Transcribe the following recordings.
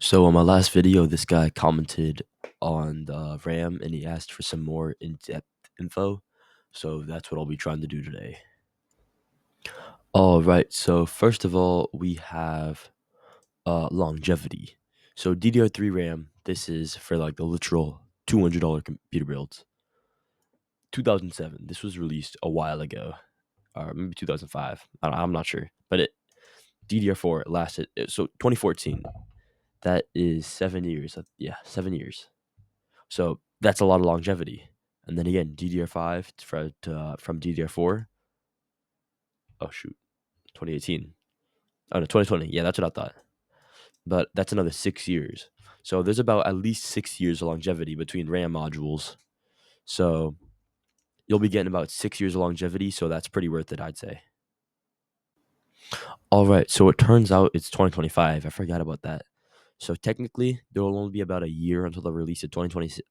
So on my last video, this guy commented on the RAM and he asked for some more in-depth info. So that's what I'll be trying to do today. All right. So first of all, we have longevity. So DDR3 RAM, this is for like the literal $200 computer builds. 2007. This was released a while ago, or maybe 2005. I'm not sure, but DDR4 lasted. So 2014. That is 7 years. Yeah, 7 years. So that's a lot of longevity. And then again, ddr5 from ddr4. Oh shoot, 2018. Oh no, 2020. Yeah, that's what I thought. But that's another 6 years. So there's about at least 6 years of longevity between RAM modules. So you'll be getting about 6 years of longevity. So that's pretty worth it, I'd say. All right. So it turns out it's 2025. I forgot about that. So technically, there will only be about a year until the release of 2020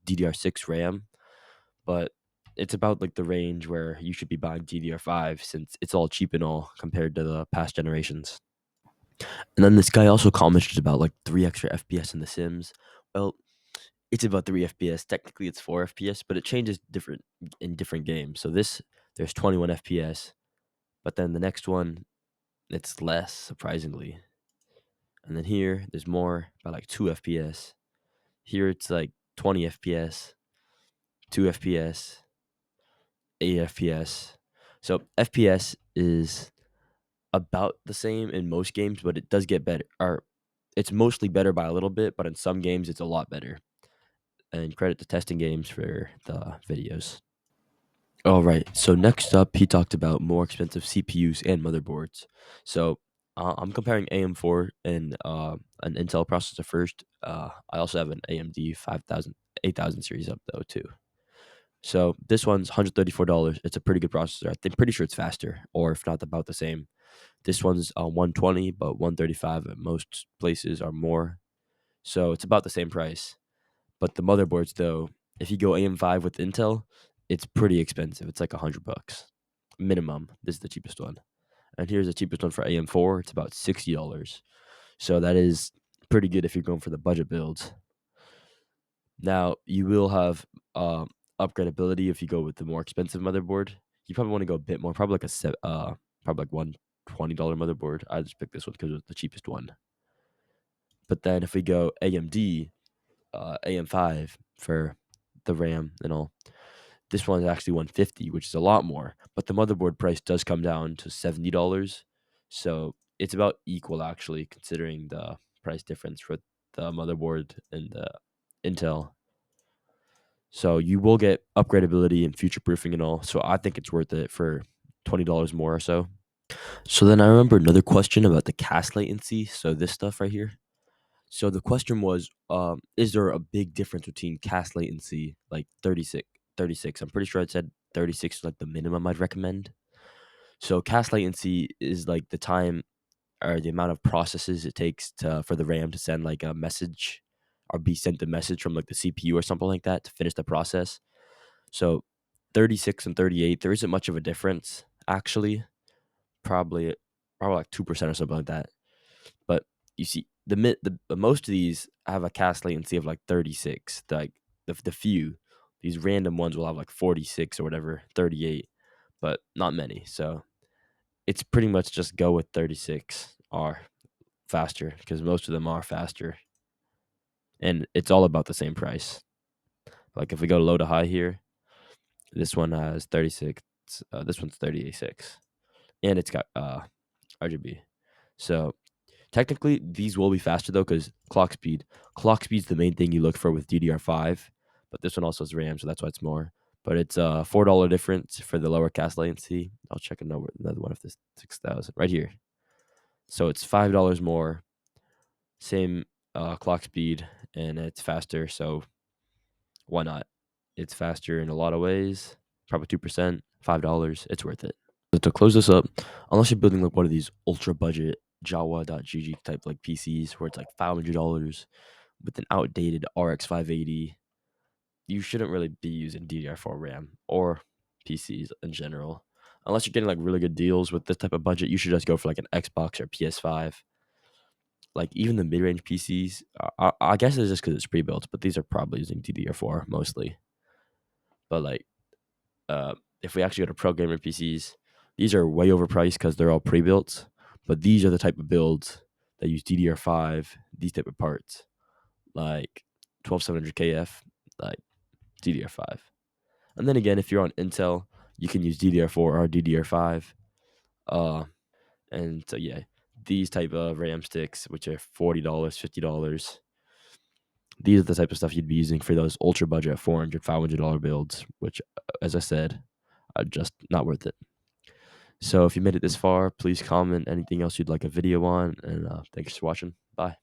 DDR6 RAM, but it's about like the range where you should be buying ddr5 since it's all cheap and all compared to the past generations. And then this guy also commented about like 3 extra FPS in the Sims. Well, it's about 3 FPS. Technically, it's 4 FPS, but it changes different in different games. So there's 21 FPS, but then the next one, it's less, surprisingly. And then here, there's more, by like 2 FPS. Here, it's like 20 FPS, 2 FPS, 8 FPS. So FPS is about the same in most games, but it does get better. Or it's mostly better by a little bit, but in some games it's a lot better. And credit to testing games for the videos. All right. So next up, he talked about more expensive CPUs and motherboards. So I'm comparing AM4 and an Intel processor first. I also have an AMD 5000, 8000 series up though too. So this one's $134. It's a pretty good processor. I'm pretty sure it's faster, or if not, about the same. This one's 120, but 135 at most places are more. So it's about the same price. But the motherboards, though, if you go AM5 with Intel, it's pretty expensive. It's like $100 minimum. This is the cheapest one. And here's the cheapest one for AM4. It's about $60. So that is pretty good if you're going for the budget builds. Now, you will have upgradability if you go with the more expensive motherboard. You probably want to go a bit more, probably like probably like $120 motherboard. I just picked this one because it was the cheapest one. But then if we go AMD, AM5 for the RAM and all, this one is actually 150, which is a lot more. But the motherboard price does come down to $70. So it's about equal actually, considering the price difference for the motherboard and the Intel. So you will get upgradability and future proofing and all. So I think it's worth it for $20 more or so. So then I remember another question about the cast latency. So this stuff right here. So the question was, is there a big difference between cast latency, like 36? I'm pretty sure it said 36 is like the minimum I'd recommend. So cast latency is like the time or the amount of processes it takes for the RAM to send like a message or be sent a message from like the CPU or something like that to finish the process. So 36 and 38, there isn't much of a difference actually. Probably probably like 2% or something like that. But you see, the most of these have a cast latency of like 36. Like the few, these random ones will have like 46 or whatever, 38, but not many. So it's pretty much just go with 36 or faster because most of them are faster, and it's all about the same price. Like if we go low to high here, this one has 36. This one's 36, and it's got RGB. So technically, these will be faster though, because clock speed. Clock speed's the main thing you look for with DDR5, but this one also has RAM, so that's why it's more. But it's a $4 difference for the lower cast latency. I'll check another one of this 6,000 right here. So it's $5 more, same clock speed, and it's faster. So why not? It's faster in a lot of ways. Probably 2%, $5. It's worth it. So to close this up, unless you're building like one of these ultra budget Jawa.gg type like PCs where it's like $500 with an outdated RX 580, you shouldn't really be using DDR4 RAM or PCs in general. Unless you're getting like really good deals with this type of budget, you should just go for like an Xbox or PS5. like even the mid range PCs, I guess it's just because it's pre built, but these are probably using DDR4 mostly. But like, uh, if we actually go to pro gamer PCs, these are way overpriced because they're all pre built. But these are the type of builds that use DDR5, these type of parts, like 12700KF, like DDR5. And then again, if you're on Intel, you can use DDR4 or DDR5. Uh, and so yeah, these type of RAM sticks, which are $40, $50, these are the type of stuff you'd be using for those ultra budget $400, $500 builds, which, as I said, are just not worth it. So if you made it this far, please comment anything else you'd like a video on, and thanks for watching. Bye.